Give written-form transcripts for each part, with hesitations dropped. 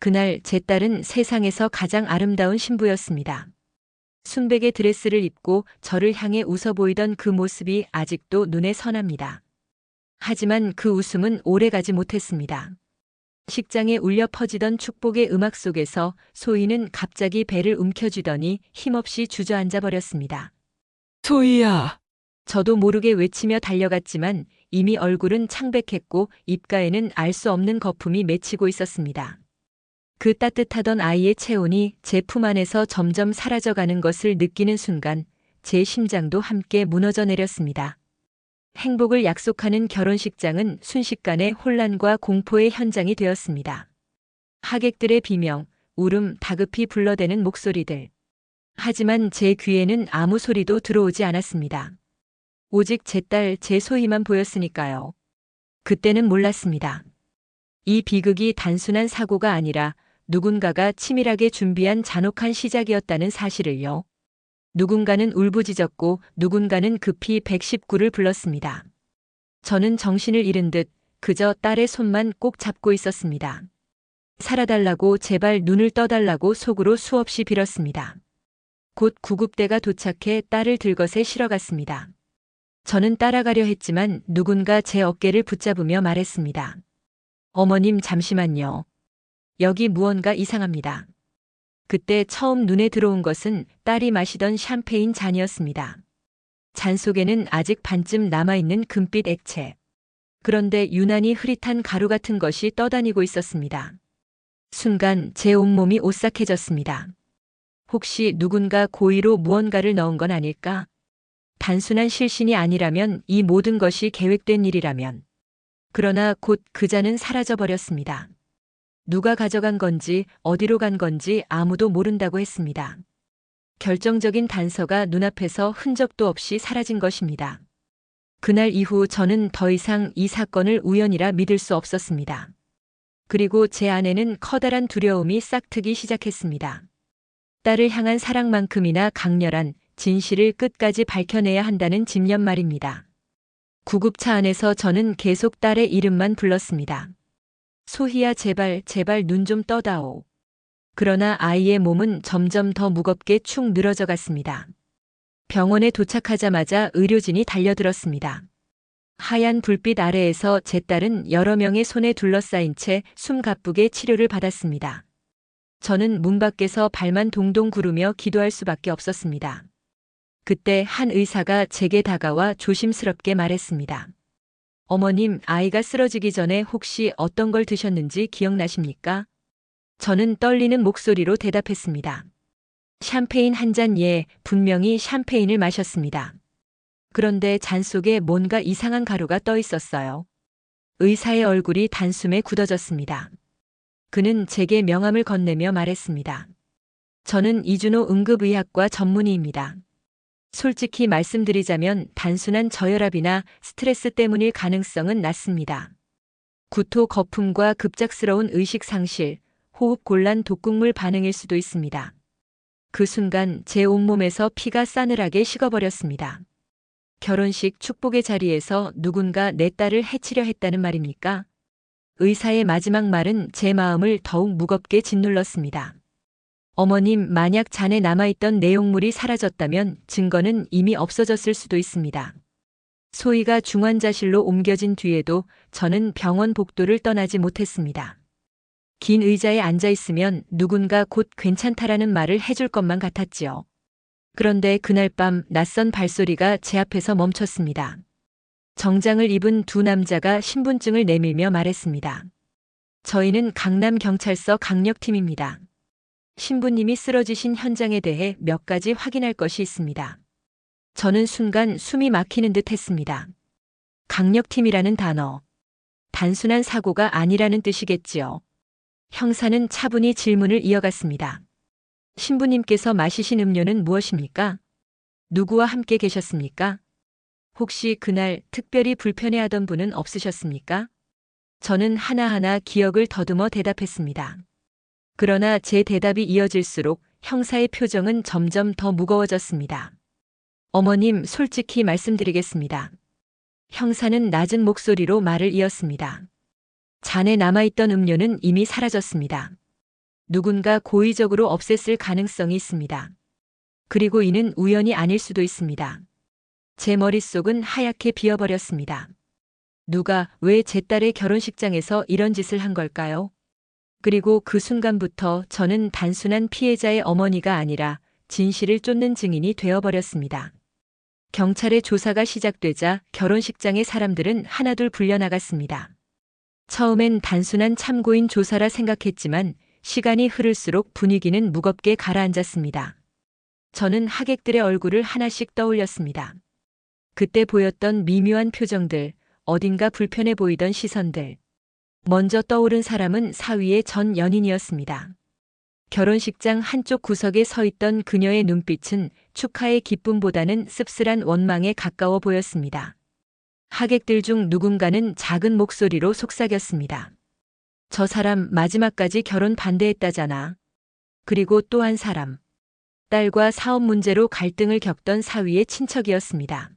그날 제 딸은 세상에서 가장 아름다운 신부였습니다. 순백의 드레스를 입고 저를 향해 웃어 보이던 그 모습이 아직도 눈에 선합니다. 하지만 그 웃음은 오래가지 못했습니다. 식장에 울려 퍼지던 축복의 음악 속에서 소희는 갑자기 배를 움켜쥐더니 힘없이 주저앉아 버렸습니다. 소희야, 저도 모르게 외치며 달려갔지만 이미 얼굴은 창백했고 입가에는 알 수 없는 거품이 맺히고 있었습니다. 그 따뜻하던 아이의 체온이 제 품 안에서 점점 사라져가는 것을 느끼는 순간 제 심장도 함께 무너져 내렸습니다. 행복을 약속하는 결혼식장은 순식간에 혼란과 공포의 현장이 되었습니다. 하객들의 비명, 울음, 다급히 불러대는 목소리들. 하지만 제 귀에는 아무 소리도 들어오지 않았습니다. 오직 제 딸, 제 소희만 보였으니까요. 그때는 몰랐습니다. 이 비극이 단순한 사고가 아니라 누군가가 치밀하게 준비한 잔혹한 시작이었다는 사실을요. 누군가는 울부짖었고 누군가는 급히 119를 불렀습니다. 저는 정신을 잃은 듯 그저 딸의 손만 꼭 잡고 있었습니다. 살아달라고 제발 눈을 떠달라고 속으로 수없이 빌었습니다. 곧 구급대가 도착해 딸을 들것에 실어갔습니다. 저는 따라가려 했지만 누군가 제 어깨를 붙잡으며 말했습니다. 어머님 잠시만요. 여기 무언가 이상합니다. 그때 처음 눈에 들어온 것은 딸이 마시던 샴페인 잔이었습니다. 잔 속에는 아직 반쯤 남아있는 금빛 액체. 그런데 유난히 흐릿한 가루 같은 것이 떠다니고 있었습니다. 순간 제 온몸이 오싹해졌습니다. 혹시 누군가 고의로 무언가를 넣은 건 아닐까? 단순한 실신이 아니라면, 이 모든 것이 계획된 일이라면. 그러나 곧 그 잔은 사라져 버렸습니다. 누가 가져간 건지 어디로 간 건지 아무도 모른다고 했습니다. 결정적인 단서가 눈앞에서 흔적도 없이 사라진 것입니다. 그날 이후 저는 더 이상 이 사건을 우연이라 믿을 수 없었습니다. 그리고 제 안에는 커다란 두려움이 싹트기 시작했습니다. 딸을 향한 사랑만큼이나 강렬한 진실을 끝까지 밝혀내야 한다는 집념 말입니다. 구급차 안에서 저는 계속 딸의 이름만 불렀습니다. 소희야 제발 제발 눈 좀 떠다오. 그러나 아이의 몸은 점점 더 무겁게 축 늘어져 갔습니다. 병원에 도착하자마자 의료진이 달려들었습니다. 하얀 불빛 아래에서 제 딸은 여러 명의 손에 둘러싸인 채 숨가쁘게 치료를 받았습니다. 저는 문 밖에서 발만 동동 구르며 기도할 수밖에 없었습니다. 그때 한 의사가 제게 다가와 조심스럽게 말했습니다. 어머님, 아이가 쓰러지기 전에 혹시 어떤 걸 드셨는지 기억나십니까? 저는 떨리는 목소리로 대답했습니다. 샴페인 한 잔, 예, 분명히 샴페인을 마셨습니다. 그런데 잔 속에 뭔가 이상한 가루가 떠 있었어요. 의사의 얼굴이 단숨에 굳어졌습니다. 그는 제게 명함을 건네며 말했습니다. 저는 이준호 응급의학과 전문의입니다. 솔직히 말씀드리자면 단순한 저혈압이나 스트레스 때문일 가능성은 낮습니다. 구토, 거품과 급작스러운 의식 상실, 호흡 곤란, 독극물 반응일 수도 있습니다. 그 순간 제 온몸에서 피가 싸늘하게 식어버렸습니다. 결혼식 축복의 자리에서 누군가 내 딸을 해치려 했다는 말입니까? 의사의 마지막 말은 제 마음을 더욱 무겁게 짓눌렀습니다. 어머님, 만약 잔에 남아있던 내용물이 사라졌다면 증거는 이미 없어졌을 수도 있습니다. 소희가 중환자실로 옮겨진 뒤에도 저는 병원 복도를 떠나지 못했습니다. 긴 의자에 앉아있으면 누군가 곧 괜찮다라는 말을 해줄 것만 같았지요. 그런데 그날 밤 낯선 발소리가 제 앞에서 멈췄습니다. 정장을 입은 두 남자가 신분증을 내밀며 말했습니다. 저희는 강남경찰서 강력팀입니다. 신부님이 쓰러지신 현장에 대해 몇 가지 확인할 것이 있습니다. 저는 순간 숨이 막히는 듯 했습니다. 강력팀이라는 단어. 단순한 사고가 아니라는 뜻이겠지요. 형사는 차분히 질문을 이어갔습니다. 신부님께서 마시신 음료는 무엇입니까? 누구와 함께 계셨습니까? 혹시 그날 특별히 불편해하던 분은 없으셨습니까? 저는 하나하나 기억을 더듬어 대답했습니다. 그러나 제 대답이 이어질수록 형사의 표정은 점점 더 무거워졌습니다. 어머님, 솔직히 말씀드리겠습니다. 형사는 낮은 목소리로 말을 이었습니다. 잔에 남아있던 음료는 이미 사라졌습니다. 누군가 고의적으로 없앴을 가능성이 있습니다. 그리고 이는 우연이 아닐 수도 있습니다. 제 머릿속은 하얗게 비어버렸습니다. 누가 왜 제 딸의 결혼식장에서 이런 짓을 한 걸까요? 그리고 그 순간부터 저는 단순한 피해자의 어머니가 아니라 진실을 쫓는 증인이 되어버렸습니다. 경찰의 조사가 시작되자 결혼식장의 사람들은 하나둘 불려나갔습니다. 처음엔 단순한 참고인 조사라 생각했지만 시간이 흐를수록 분위기는 무겁게 가라앉았습니다. 저는 하객들의 얼굴을 하나씩 떠올렸습니다. 그때 보였던 미묘한 표정들, 어딘가 불편해 보이던 시선들. 먼저 떠오른 사람은 사위의 전 연인이었습니다. 결혼식장 한쪽 구석에 서 있던 그녀의 눈빛은 축하의 기쁨보다는 씁쓸한 원망에 가까워 보였습니다. 하객들 중 누군가는 작은 목소리로 속삭였습니다. 저 사람 마지막까지 결혼 반대했다잖아. 그리고 또 한 사람. 딸과 사업 문제로 갈등을 겪던 사위의 친척이었습니다.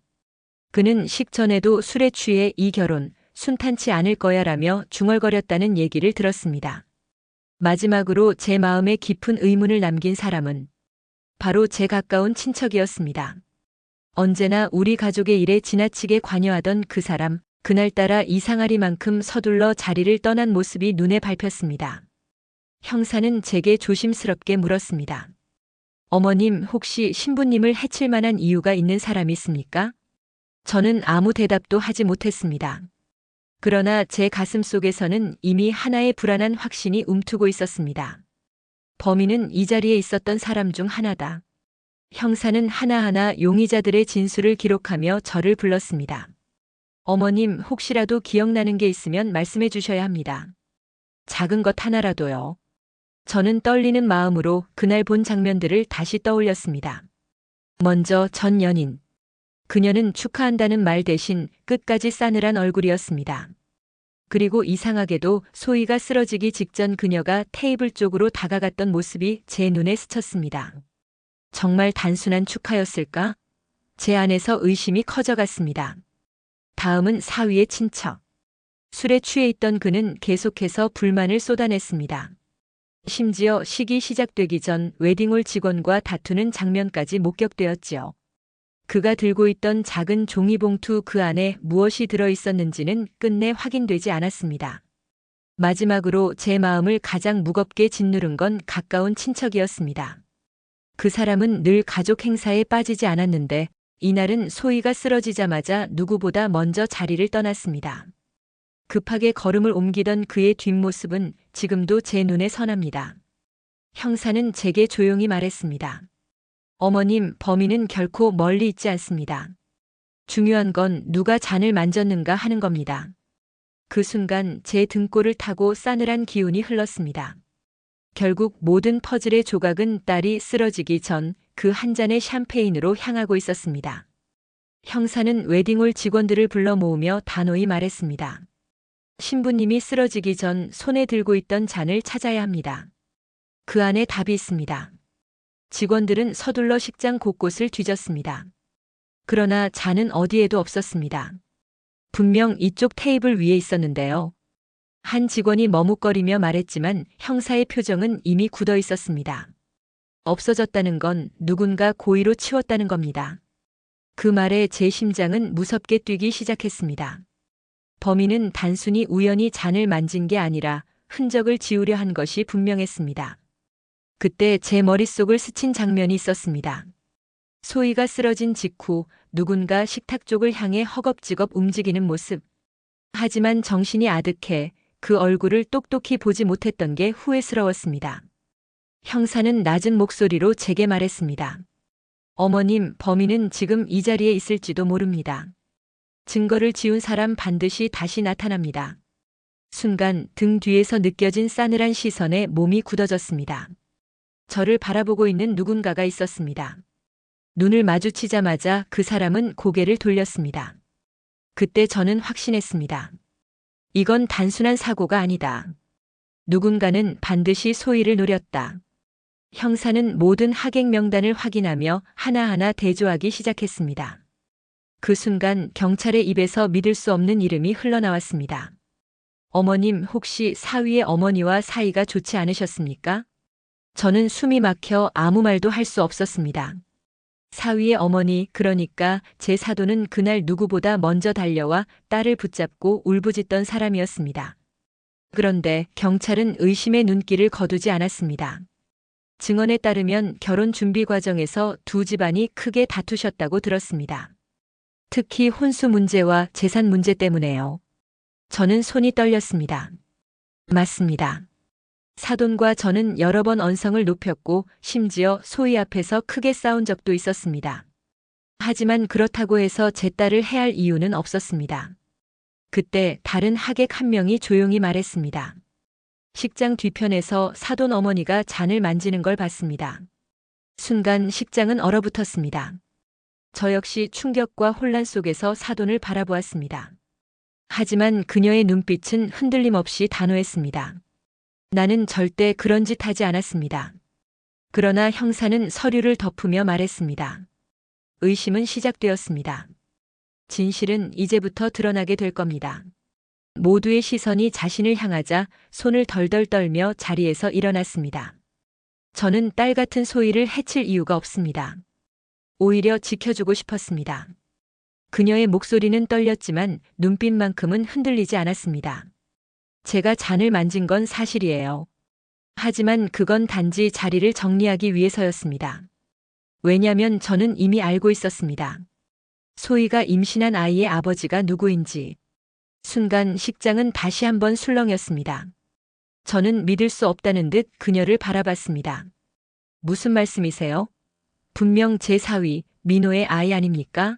그는 식전에도 술에 취해 이 결혼 순탄치 않을 거야라며 중얼거렸다는 얘기를 들었습니다. 마지막으로 제 마음에 깊은 의문을 남긴 사람은 바로 제 가까운 친척이었습니다. 언제나 우리 가족의 일에 지나치게 관여하던 그 사람, 그날따라 이상하리만큼 서둘러 자리를 떠난 모습이 눈에 밟혔습니다. 형사는 제게 조심스럽게 물었습니다. 어머님, 혹시 신부님을 해칠 만한 이유가 있는 사람이 있습니까? 저는 아무 대답도 하지 못했습니다. 그러나 제 가슴 속에서는 이미 하나의 불안한 확신이 움트고 있었습니다. 범인은 이 자리에 있었던 사람 중 하나다. 형사는 하나하나 용의자들의 진술을 기록하며 저를 불렀습니다. 어머님, 혹시라도 기억나는 게 있으면 말씀해 주셔야 합니다. 작은 것 하나라도요. 저는 떨리는 마음으로 그날 본 장면들을 다시 떠올렸습니다. 먼저 전 연인. 그녀는 축하한다는 말 대신 끝까지 싸늘한 얼굴이었습니다. 그리고 이상하게도 소희가 쓰러지기 직전 그녀가 테이블 쪽으로 다가갔던 모습이 제 눈에 스쳤습니다. 정말 단순한 축하였을까? 제 안에서 의심이 커져갔습니다. 다음은 사위의 친척. 술에 취해 있던 그는 계속해서 불만을 쏟아냈습니다. 심지어 식이 시작되기 전 웨딩홀 직원과 다투는 장면까지 목격되었지요. 그가 들고 있던 작은 종이봉투 그 안에 무엇이 들어 있었는지는 끝내 확인되지 않았습니다. 마지막으로 제 마음을 가장 무겁게 짓누른 건 가까운 친척이었습니다. 그 사람은 늘 가족 행사에 빠지지 않았는데 이날은 소희가 쓰러지자마자 누구보다 먼저 자리를 떠났습니다. 급하게 걸음을 옮기던 그의 뒷모습은 지금도 제 눈에 선합니다. 형사는 제게 조용히 말했습니다. 어머님, 범인은 결코 멀리 있지 않습니다. 중요한 건 누가 잔을 만졌는가 하는 겁니다. 그 순간 제 등골을 타고 싸늘한 기운이 흘렀습니다. 결국 모든 퍼즐의 조각은 딸이 쓰러지기 전 그 한 잔의 샴페인으로 향하고 있었습니다. 형사는 웨딩홀 직원들을 불러 모으며 단호히 말했습니다. 신부님이 쓰러지기 전 손에 들고 있던 잔을 찾아야 합니다. 그 안에 답이 있습니다. 직원들은 서둘러 식장 곳곳을 뒤졌습니다. 그러나 잔은 어디에도 없었습니다. 분명 이쪽 테이블 위에 있었는데요. 한 직원이 머뭇거리며 말했지만 형사의 표정은 이미 굳어 있었습니다. 없어졌다는 건 누군가 고의로 치웠다는 겁니다. 그 말에 제 심장은 무섭게 뛰기 시작했습니다. 범인은 단순히 우연히 잔을 만진 게 아니라 흔적을 지우려 한 것이 분명했습니다. 그때 제 머릿속을 스친 장면이 있었습니다. 소희가 쓰러진 직후 누군가 식탁 쪽을 향해 허겁지겁 움직이는 모습. 하지만 정신이 아득해 그 얼굴을 똑똑히 보지 못했던 게 후회스러웠습니다. 형사는 낮은 목소리로 제게 말했습니다. 어머님, 범인은 지금 이 자리에 있을지도 모릅니다. 증거를 지운 사람 반드시 다시 나타납니다. 순간 등 뒤에서 느껴진 싸늘한 시선에 몸이 굳어졌습니다. 저를 바라보고 있는 누군가가 있었습니다. 눈을 마주치자마자 그 사람은 고개를 돌렸습니다. 그때 저는 확신했습니다. 이건 단순한 사고가 아니다. 누군가는 반드시 소희를 노렸다. 형사는 모든 하객 명단을 확인하며 하나하나 대조하기 시작했습니다. 그 순간 경찰의 입에서 믿을 수 없는 이름이 흘러나왔습니다. 어머님, 혹시 사위의 어머니와 사이가 좋지 않으셨습니까? 저는 숨이 막혀 아무 말도 할 수 없었습니다. 사위의 어머니, 그러니까 제 사돈은 그날 누구보다 먼저 달려와 딸을 붙잡고 울부짖던 사람이었습니다. 그런데 경찰은 의심의 눈길을 거두지 않았습니다. 증언에 따르면 결혼 준비 과정에서 두 집안이 크게 다투셨다고 들었습니다. 특히 혼수 문제와 재산 문제 때문에요. 저는 손이 떨렸습니다. 맞습니다. 사돈과 저는 여러 번 언성을 높였고 심지어 소희 앞에서 크게 싸운 적도 있었습니다. 하지만 그렇다고 해서 제 딸을 해할 이유는 없었습니다. 그때 다른 하객 한 명이 조용히 말했습니다. 식장 뒤편에서 사돈 어머니가 잔을 만지는 걸 봤습니다. 순간 식장은 얼어붙었습니다. 저 역시 충격과 혼란 속에서 사돈을 바라보았습니다. 하지만 그녀의 눈빛은 흔들림 없이 단호했습니다. 나는 절대 그런 짓 하지 않았습니다. 그러나 형사는 서류를 덮으며 말했습니다. 의심은 시작되었습니다. 진실은 이제부터 드러나게 될 겁니다. 모두의 시선이 자신을 향하자 손을 덜덜 떨며 자리에서 일어났습니다. 저는 딸 같은 소희를 해칠 이유가 없습니다. 오히려 지켜주고 싶었습니다. 그녀의 목소리는 떨렸지만 눈빛만큼은 흔들리지 않았습니다. 제가 잔을 만진 건 사실이에요. 하지만 그건 단지 자리를 정리하기 위해서였습니다. 왜냐면 저는 이미 알고 있었습니다. 소희가 임신한 아이의 아버지가 누구인지. 순간 식장은 다시 한번 술렁였습니다. 저는 믿을 수 없다는 듯 그녀를 바라봤습니다. 무슨 말씀이세요? 분명 제 사위, 민호의 아이 아닙니까?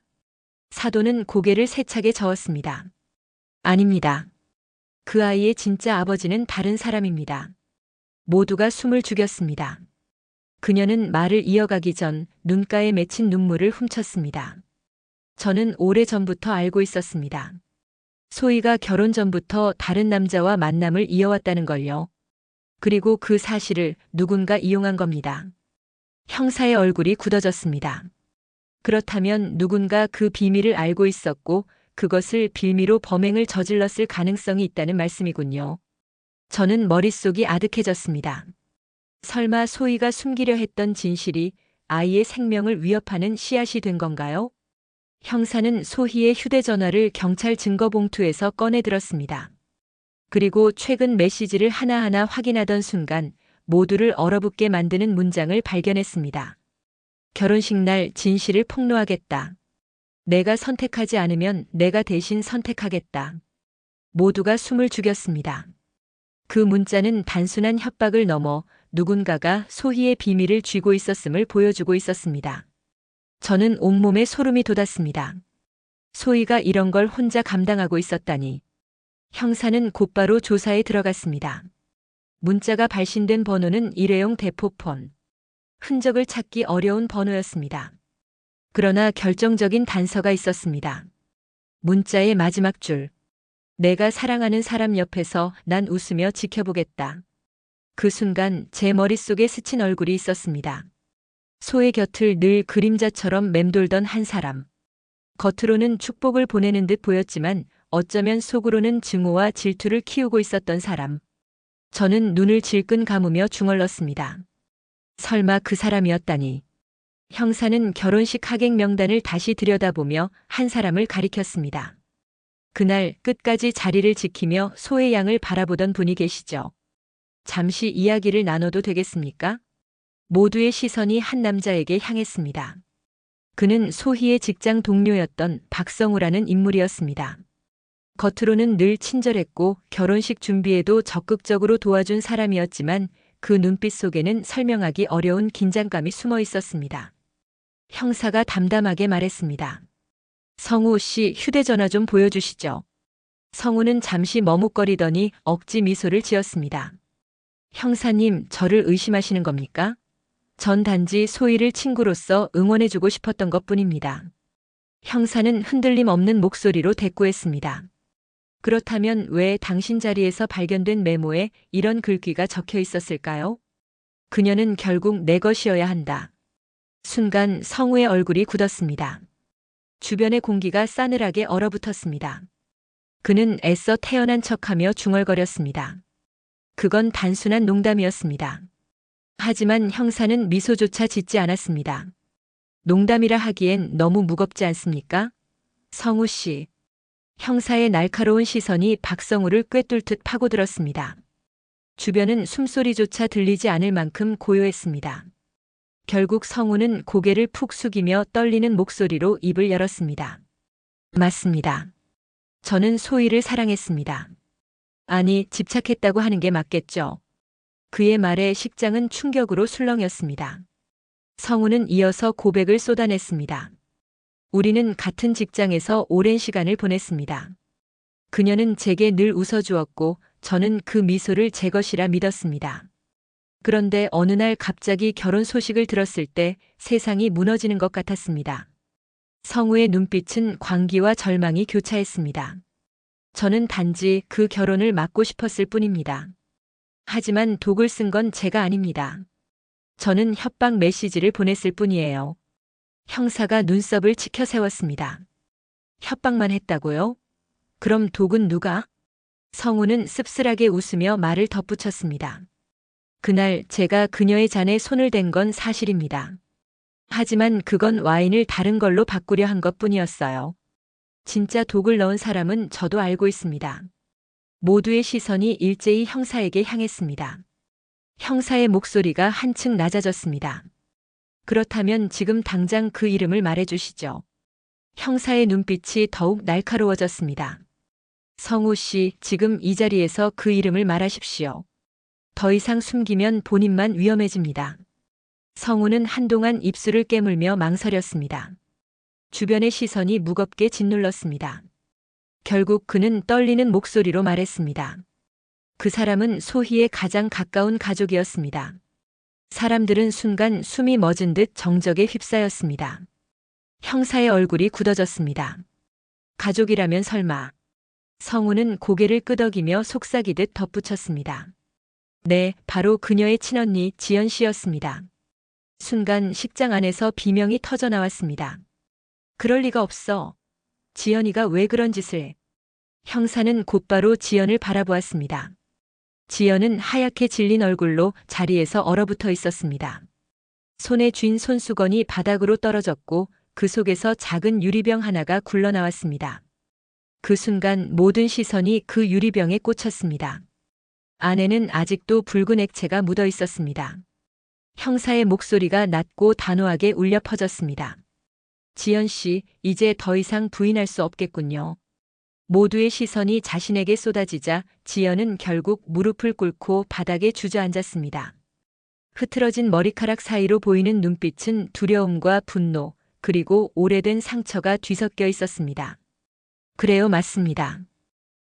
사돈은 고개를 세차게 저었습니다. 아닙니다. 그 아이의 진짜 아버지는 다른 사람입니다. 모두가 숨을 죽였습니다. 그녀는 말을 이어가기 전 눈가에 맺힌 눈물을 훔쳤습니다. 저는 오래전부터 알고 있었습니다. 소희가 결혼 전부터 다른 남자와 만남을 이어왔다는 걸요. 그리고 그 사실을 누군가 이용한 겁니다. 형사의 얼굴이 굳어졌습니다. 그렇다면 누군가 그 비밀을 알고 있었고 그것을 빌미로 범행을 저질렀을 가능성이 있다는 말씀이군요. 저는 머릿속이 아득해졌습니다. 설마 소희가 숨기려 했던 진실이 아이의 생명을 위협하는 씨앗이 된 건가요? 형사는 소희의 휴대전화를 경찰 증거봉투에서 꺼내 들었습니다. 그리고 최근 메시지를 하나하나 확인하던 순간 모두를 얼어붙게 만드는 문장을 발견했습니다. 결혼식 날 진실을 폭로하겠다. 내가 선택하지 않으면 내가 대신 선택하겠다. 모두가 숨을 죽였습니다. 그 문자는 단순한 협박을 넘어 누군가가 소희의 비밀을 쥐고 있었음을 보여주고 있었습니다. 저는 온몸에 소름이 돋았습니다. 소희가 이런 걸 혼자 감당하고 있었다니. 형사는 곧바로 조사에 들어갔습니다. 문자가 발신된 번호는 일회용 대포폰. 흔적을 찾기 어려운 번호였습니다. 그러나 결정적인 단서가 있었습니다. 문자의 마지막 줄. 내가 사랑하는 사람 옆에서 난 웃으며 지켜보겠다. 그 순간 제 머릿속에 스친 얼굴이 있었습니다. 소의 곁을 늘 그림자처럼 맴돌던 한 사람. 겉으로는 축복을 보내는 듯 보였지만 어쩌면 속으로는 증오와 질투를 키우고 있었던 사람. 저는 눈을 질끈 감으며 중얼렀습니다. 설마 그 사람이었다니. 형사는 결혼식 하객 명단을 다시 들여다보며 한 사람을 가리켰습니다. 그날 끝까지 자리를 지키며 소의 양을 바라보던 분이 계시죠. 잠시 이야기를 나눠도 되겠습니까? 모두의 시선이 한 남자에게 향했습니다. 그는 소희의 직장 동료였던 박성우라는 인물이었습니다. 겉으로는 늘 친절했고 결혼식 준비에도 적극적으로 도와준 사람이었지만 그 눈빛 속에는 설명하기 어려운 긴장감이 숨어 있었습니다. 형사가 담담하게 말했습니다. 성우 씨 휴대전화 좀 보여주시죠. 성우는 잠시 머뭇거리더니 억지 미소를 지었습니다. 형사님, 저를 의심하시는 겁니까? 전 단지 소희를 친구로서 응원해주고 싶었던 것뿐입니다. 형사는 흔들림 없는 목소리로 대꾸했습니다. 그렇다면 왜 당신 자리에서 발견된 메모에 이런 글귀가 적혀 있었을까요? 그녀는 결국 내 것이어야 한다. 순간 성우의 얼굴이 굳었습니다. 주변의 공기가 싸늘하게 얼어붙었습니다. 그는 애써 태어난 척하며 중얼거렸습니다. 그건 단순한 농담이었습니다. 하지만 형사는 미소조차 짓지 않았습니다. 농담이라 하기엔 너무 무겁지 않습니까? 성우 씨. 형사의 날카로운 시선이 박성우를 꿰뚫듯 파고들었습니다. 주변은 숨소리조차 들리지 않을 만큼 고요했습니다. 결국 성우는 고개를 푹 숙이며 떨리는 목소리로 입을 열었습니다. 맞습니다. 저는 소희를 사랑했습니다. 아니, 집착했다고 하는 게 맞겠죠. 그의 말에 식장은 충격으로 술렁였습니다. 성우는 이어서 고백을 쏟아냈습니다. 우리는 같은 직장에서 오랜 시간을 보냈습니다. 그녀는 제게 늘 웃어주었고 저는 그 미소를 제 것이라 믿었습니다. 그런데 어느 날 갑자기 결혼 소식을 들었을 때 세상이 무너지는 것 같았습니다. 성우의 눈빛은 광기와 절망이 교차했습니다. 저는 단지 그 결혼을 막고 싶었을 뿐입니다. 하지만 독을 쓴 건 제가 아닙니다. 저는 협박 메시지를 보냈을 뿐이에요. 형사가 눈썹을 치켜 세웠습니다. 협박만 했다고요? 그럼 독은 누가? 성우는 씁쓸하게 웃으며 말을 덧붙였습니다. 그날 제가 그녀의 잔에 손을 댄 건 사실입니다. 하지만 그건 와인을 다른 걸로 바꾸려 한 것뿐이었어요. 진짜 독을 넣은 사람은 저도 알고 있습니다. 모두의 시선이 일제히 형사에게 향했습니다. 형사의 목소리가 한층 낮아졌습니다. 그렇다면 지금 당장 그 이름을 말해주시죠. 형사의 눈빛이 더욱 날카로워졌습니다. 성우 씨, 지금 이 자리에서 그 이름을 말하십시오. 더 이상 숨기면 본인만 위험해집니다. 성우는 한동안 입술을 깨물며 망설였습니다. 주변의 시선이 무겁게 짓눌렀습니다. 결국 그는 떨리는 목소리로 말했습니다. 그 사람은 소희의 가장 가까운 가족이었습니다. 사람들은 순간 숨이 멎은 듯 정적에 휩싸였습니다. 형사의 얼굴이 굳어졌습니다. 가족이라면 설마. 성우는 고개를 끄덕이며 속삭이듯 덧붙였습니다. 네, 바로 그녀의 친언니 지연 씨였습니다. 순간 식장 안에서 비명이 터져 나왔습니다. 그럴 리가 없어. 지연이가 왜 그런 짓을. 형사는 곧바로 지연을 바라보았습니다. 지연은 하얗게 질린 얼굴로 자리에서 얼어붙어 있었습니다. 손에 쥔 손수건이 바닥으로 떨어졌고 그 속에서 작은 유리병 하나가 굴러나왔습니다. 그 순간 모든 시선이 그 유리병에 꽂혔습니다. 안에는 아직도 붉은 액체가 묻어 있었습니다. 형사의 목소리가 낮고 단호하게 울려 퍼졌습니다. 지연 씨, 이제 더 이상 부인할 수 없겠군요. 모두의 시선이 자신에게 쏟아지자 지연은 결국 무릎을 꿇고 바닥에 주저앉았습니다. 흐트러진 머리카락 사이로 보이는 눈빛은 두려움과 분노, 그리고 오래된 상처가 뒤섞여 있었습니다. 그래요, 맞습니다.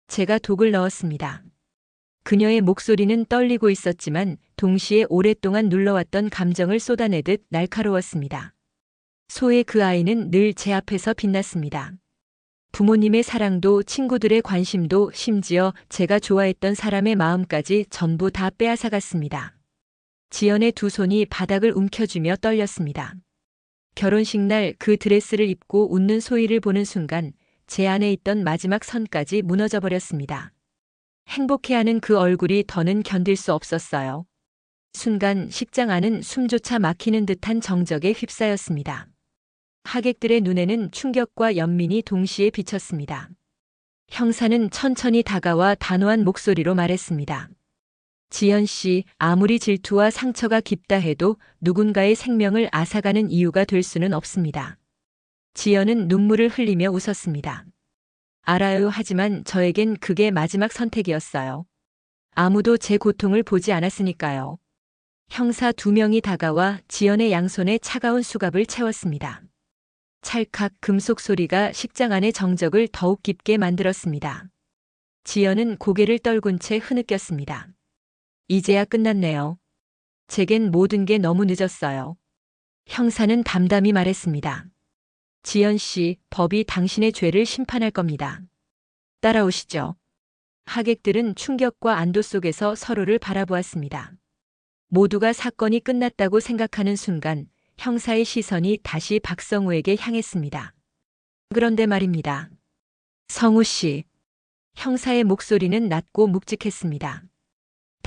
제가 독을 넣었습니다. 그녀의 목소리는 떨리고 있었지만 동시에 오랫동안 눌러왔던 감정을 쏟아내듯 날카로웠습니다. 소의 그 아이는 늘 제 앞에서 빛났습니다. 부모님의 사랑도 친구들의 관심도 심지어 제가 좋아했던 사람의 마음까지 전부 다 빼앗아갔습니다. 지연의 두 손이 바닥을 움켜쥐며 떨렸습니다. 결혼식 날 그 드레스를 입고 웃는 소희를 보는 순간 제 안에 있던 마지막 선까지 무너져 버렸습니다. 행복해하는 그 얼굴이 더는 견딜 수 없었어요. 순간 식장 안은 숨조차 막히는 듯한 정적에 휩싸였습니다. 하객들의 눈에는 충격과 연민이 동시에 비쳤습니다. 형사는 천천히 다가와 단호한 목소리로 말했습니다. 지연 씨, 아무리 질투와 상처가 깊다 해도 누군가의 생명을 앗아가는 이유가 될 수는 없습니다. 지연은 눈물을 흘리며 웃었습니다. 알아요. 하지만 저에겐 그게 마지막 선택이었어요. 아무도 제 고통을 보지 않았으니까요. 형사 두 명이 다가와 지연의 양손에 차가운 수갑을 채웠습니다. 찰칵 금속 소리가 식장 안의 정적을 더욱 깊게 만들었습니다. 지연은 고개를 떨군 채 흐느꼈습니다. 이제야 끝났네요. 제겐 모든 게 너무 늦었어요. 형사는 담담히 말했습니다. 지연 씨, 법이 당신의 죄를 심판할 겁니다. 따라오시죠. 하객들은 충격과 안도 속에서 서로를 바라보았습니다. 모두가 사건이 끝났다고 생각하는 순간 형사의 시선이 다시 박성우에게 향했습니다. 그런데 말입니다. 성우 씨. 형사의 목소리는 낮고 묵직했습니다.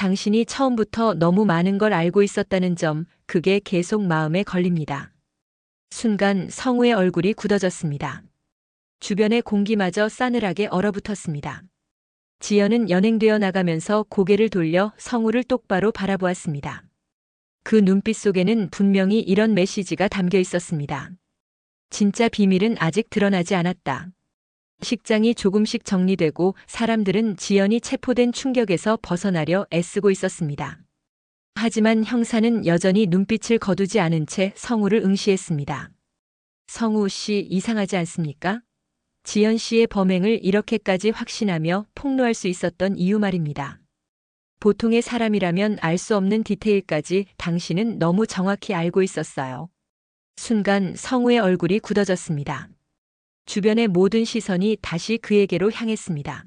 당신이 처음부터 너무 많은 걸 알고 있었다는 점, 그게 계속 마음에 걸립니다. 순간 성우의 얼굴이 굳어졌습니다. 주변의 공기마저 싸늘하게 얼어붙었습니다. 지연은 연행되어 나가면서 고개를 돌려 성우를 똑바로 바라보았습니다. 그 눈빛 속에는 분명히 이런 메시지가 담겨 있었습니다. 진짜 비밀은 아직 드러나지 않았다. 식장이 조금씩 정리되고 사람들은 지연이 체포된 충격에서 벗어나려 애쓰고 있었습니다. 하지만 형사는 여전히 눈빛을 거두지 않은 채 성우를 응시했습니다. 성우 씨, 이상하지 않습니까? 지연 씨의 범행을 이렇게까지 확신하며 폭로할 수 있었던 이유 말입니다. 보통의 사람이라면 알 수 없는 디테일까지 당신은 너무 정확히 알고 있었어요. 순간 성우의 얼굴이 굳어졌습니다. 주변의 모든 시선이 다시 그에게로 향했습니다.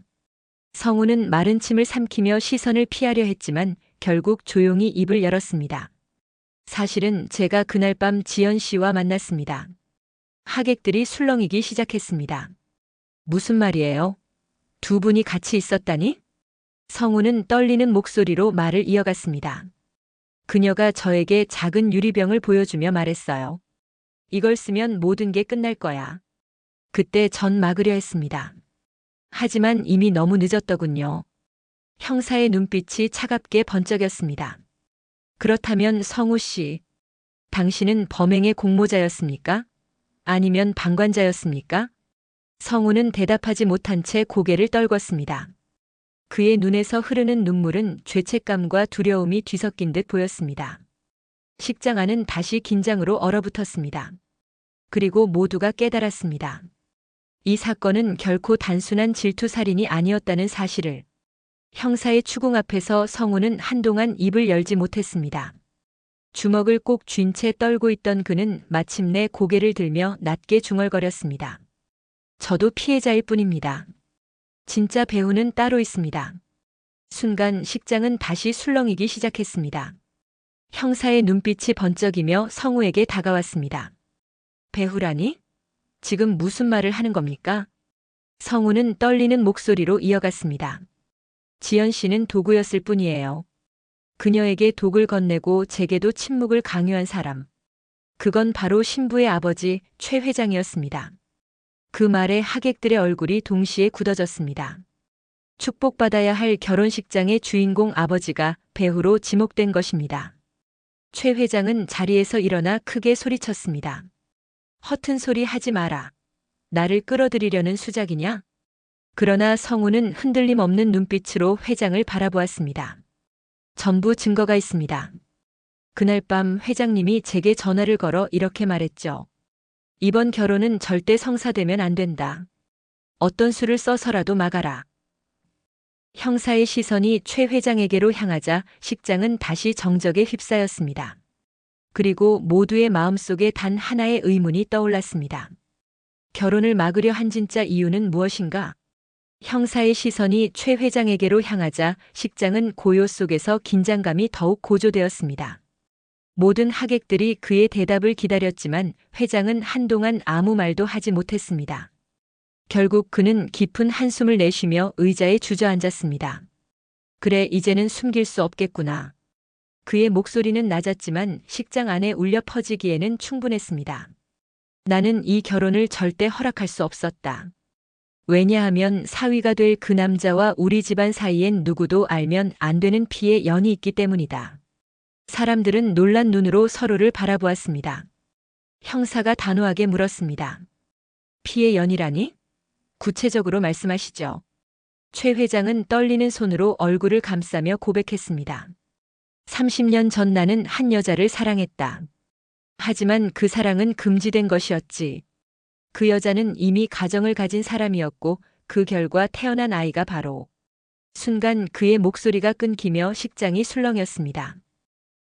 성우는 마른 침을 삼키며 시선을 피하려 했지만 결국 조용히 입을 열었습니다. 사실은 제가 그날 밤 지연 씨와 만났습니다. 하객들이 술렁이기 시작했습니다. 무슨 말이에요? 두 분이 같이 있었다니? 성우는 떨리는 목소리로 말을 이어갔습니다. 그녀가 저에게 작은 유리병을 보여주며 말했어요. 이걸 쓰면 모든 게 끝날 거야. 그때 전 막으려 했습니다. 하지만 이미 너무 늦었더군요. 형사의 눈빛이 차갑게 번쩍였습니다. 그렇다면 성우 씨, 당신은 범행의 공모자였습니까? 아니면 방관자였습니까? 성우는 대답하지 못한 채 고개를 떨궜습니다. 그의 눈에서 흐르는 눈물은 죄책감과 두려움이 뒤섞인 듯 보였습니다. 식장 안은 다시 긴장으로 얼어붙었습니다. 그리고 모두가 깨달았습니다. 이 사건은 결코 단순한 질투살인이 아니었다는 사실을. 형사의 추궁 앞에서 성우는 한동안 입을 열지 못했습니다. 주먹을 꼭 쥔 채 떨고 있던 그는 마침내 고개를 들며 낮게 중얼거렸습니다. 저도 피해자일 뿐입니다. 진짜 배우는 따로 있습니다. 순간 식장은 다시 술렁이기 시작했습니다. 형사의 눈빛이 번쩍이며 성우에게 다가왔습니다. 배우라니? 지금 무슨 말을 하는 겁니까? 성우는 떨리는 목소리로 이어갔습니다. 지연 씨는 도구였을 뿐이에요. 그녀에게 독을 건네고 제게도 침묵을 강요한 사람. 그건 바로 신부의 아버지 최 회장이었습니다. 그 말에 하객들의 얼굴이 동시에 굳어졌습니다. 축복받아야 할 결혼식장의 주인공 아버지가 배후로 지목된 것입니다. 최 회장은 자리에서 일어나 크게 소리쳤습니다. 허튼 소리 하지 마라. 나를 끌어들이려는 수작이냐? 그러나 성우는 흔들림 없는 눈빛으로 회장을 바라보았습니다. 전부 증거가 있습니다. 그날 밤 회장님이 제게 전화를 걸어 이렇게 말했죠. 이번 결혼은 절대 성사되면 안 된다. 어떤 수를 써서라도 막아라. 형사의 시선이 최 회장에게로 향하자 식장은 다시 정적에 휩싸였습니다. 그리고 모두의 마음속에 단 하나의 의문이 떠올랐습니다. 결혼을 막으려 한 진짜 이유는 무엇인가? 형사의 시선이 최 회장에게로 향하자 식장은 고요 속에서 긴장감이 더욱 고조되었습니다. 모든 하객들이 그의 대답을 기다렸지만 회장은 한동안 아무 말도 하지 못했습니다. 결국 그는 깊은 한숨을 내쉬며 의자에 주저앉았습니다. 그래, 이제는 숨길 수 없겠구나. 그의 목소리는 낮았지만 식장 안에 울려 퍼지기에는 충분했습니다. 나는 이 결혼을 절대 허락할 수 없었다. 왜냐하면 사위가 될 그 남자와 우리 집안 사이엔 누구도 알면 안 되는 피해 연이 있기 때문이다. 사람들은 놀란 눈으로 서로를 바라보았습니다. 형사가 단호하게 물었습니다. 피해 연이라니? 구체적으로 말씀하시죠. 최 회장은 떨리는 손으로 얼굴을 감싸며 고백했습니다. 30년 전 나는 한 여자를 사랑했다. 하지만 그 사랑은 금지된 것이었지. 그 여자는 이미 가정을 가진 사람이었고 그 결과 태어난 아이가 바로. 순간 그의 목소리가 끊기며 식장이 술렁였습니다.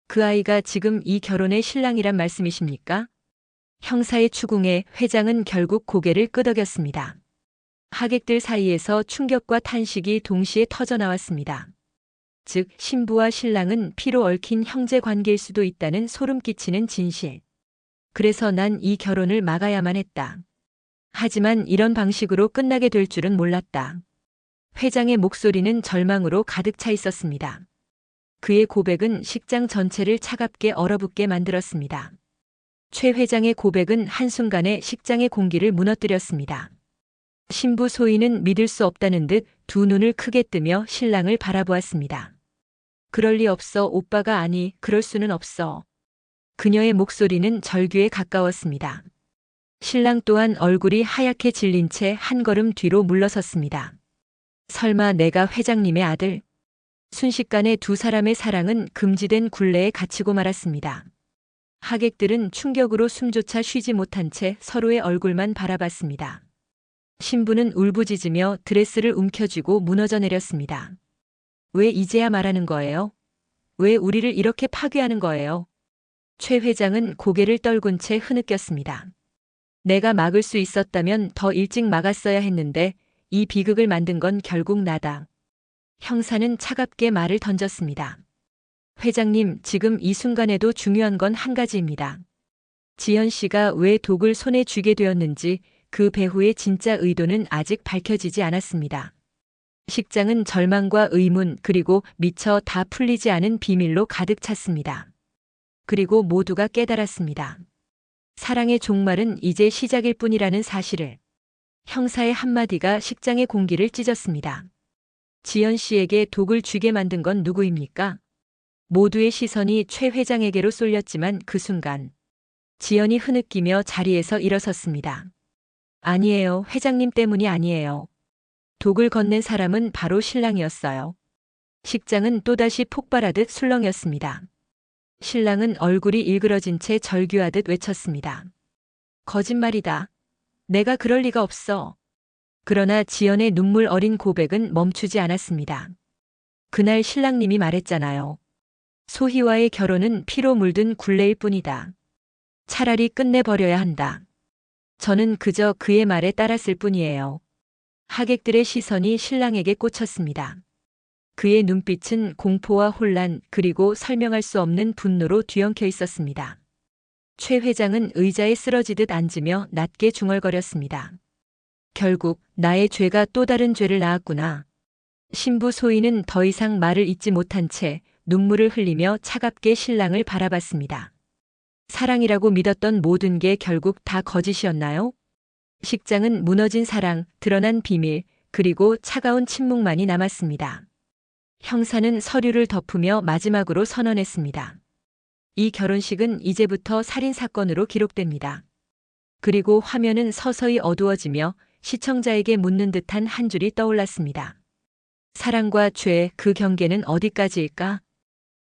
그 아이가 지금 이 결혼의 신랑이란 말씀이십니까? 형사의 추궁에 회장은 결국 고개를 끄덕였습니다. 하객들 사이에서 충격과 탄식이 동시에 터져나왔습니다. 즉, 신부와 신랑은 피로 얽힌 형제 관계일 수도 있다는 소름 끼치는 진실. 그래서 난 이 결혼을 막아야만 했다. 하지만 이런 방식으로 끝나게 될 줄은 몰랐다. 회장의 목소리는 절망으로 가득 차 있었습니다. 그의 고백은 식장 전체를 차갑게 얼어붙게 만들었습니다. 최 회장의 고백은 한순간에 식장의 공기를 무너뜨렸습니다. 신부 소희는 믿을 수 없다는 듯 두 눈을 크게 뜨며 신랑을 바라보았습니다. 그럴 리 없어, 오빠가. 아니, 그럴 수는 없어. 그녀의 목소리는 절규에 가까웠습니다. 신랑 또한 얼굴이 하얗게 질린 채 한 걸음 뒤로 물러섰습니다. 설마 내가 회장님의 아들? 순식간에 두 사람의 사랑은 금지된 굴레에 갇히고 말았습니다. 하객들은 충격으로 숨조차 쉬지 못한 채 서로의 얼굴만 바라봤습니다. 신부는 울부짖으며 드레스를 움켜쥐고 무너져 내렸습니다. 왜 이제야 말하는 거예요? 왜 우리를 이렇게 파괴하는 거예요? 최 회장은 고개를 떨군 채 흐느꼈습니다. 내가 막을 수 있었다면 더 일찍 막았어야 했는데 이 비극을 만든 건 결국 나다. 형사는 차갑게 말을 던졌습니다. 회장님, 지금 이 순간에도 중요한 건 한 가지입니다. 지연 씨가 왜 독을 손에 쥐게 되었는지 그 배후의 진짜 의도는 아직 밝혀지지 않았습니다. 식장은 절망과 의문 그리고 미처 다 풀리지 않은 비밀로 가득 찼습니다. 그리고 모두가 깨달았습니다. 사랑의 종말은 이제 시작일 뿐이라는 사실을. 형사의 한마디가 식장의 공기를 찢었습니다. 지연 씨에게 독을 쥐게 만든 건 누구입니까? 모두의 시선이 최 회장에게로 쏠렸지만 그 순간 지연이 흐느끼며 자리에서 일어섰습니다. 아니에요. 회장님 때문이 아니에요. 독을 건넨 사람은 바로 신랑이었어요. 식장은 또다시 폭발하듯 술렁였습니다. 신랑은 얼굴이 일그러진 채 절규하듯 외쳤습니다. 거짓말이다. 내가 그럴 리가 없어. 그러나 지연의 눈물 어린 고백은 멈추지 않았습니다. 그날 신랑님이 말했잖아요. 소희와의 결혼은 피로 물든 굴레일 뿐이다. 차라리 끝내버려야 한다. 저는 그저 그의 말에 따랐을 뿐이에요. 하객들의 시선이 신랑에게 꽂혔습니다. 그의 눈빛은 공포와 혼란 그리고 설명할 수 없는 분노로 뒤엉켜 있었습니다. 최 회장은 의자에 쓰러지듯 앉으며 낮게 중얼거렸습니다. 결국 나의 죄가 또 다른 죄를 낳았구나. 신부 소희는 더 이상 말을 잇지 못한 채 눈물을 흘리며 차갑게 신랑을 바라봤습니다. 사랑이라고 믿었던 모든 게 결국 다 거짓이었나요? 식장은 무너진 사랑, 드러난 비밀, 그리고 차가운 침묵만이 남았습니다. 형사는 서류를 덮으며 마지막으로 선언했습니다. 이 결혼식은 이제부터 살인사건으로 기록됩니다. 그리고 화면은 서서히 어두워지며 시청자에게 묻는 듯한 한 줄이 떠올랐습니다. 사랑과 죄, 그 경계는 어디까지일까?